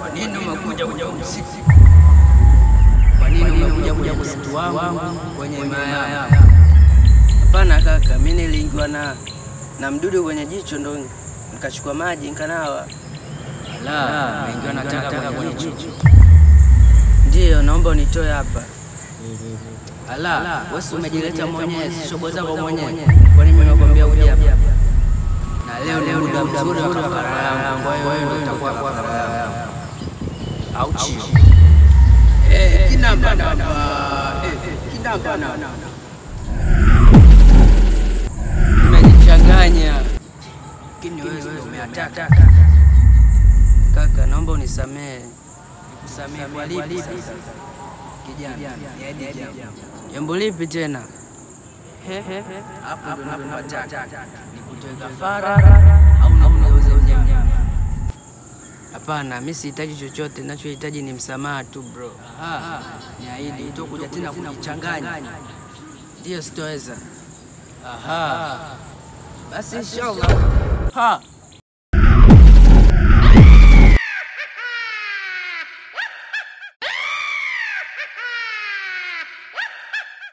Kwa nini umekuja kwenye msitu? Kwa nini umekuja kwenye msitu wangu kwenye himaya yangu? Hapana kaka, mimi niliingiwa na mdudu kwenye jicho ndo nikachukua maji nikanawa. Ala, umeingiwa na taka kwenye jicho. Ndiyo, naomba unitoe hapa. Ala, wewe umejileta mwenyewe, shobo zako mwenyewe. Kwa nini nimekwambia uje hapa? Na leo ni muda mzuri wa kafara yangu, kwa hiyo wewe ndio utakuwa kafara yangu. Au chio. Kinamba. Kinamba. Unajichanganya. Lakini wewe ndio umeataka. Kaka, naomba unisamehe. Nikusamehe kwa lipi sasa? Kijana, niende Jambo lipi tena? hapo ndo napopataka. Nikutoe kafara au nakuuze mnyama? Hapana, mimi sihitaji chochote, ninachohitaji ni msamaha tu bro. Aha, niahidi utakuja tena kujichanganya. Ndio, sitoweza. Aha. Basi inshallah. Ha.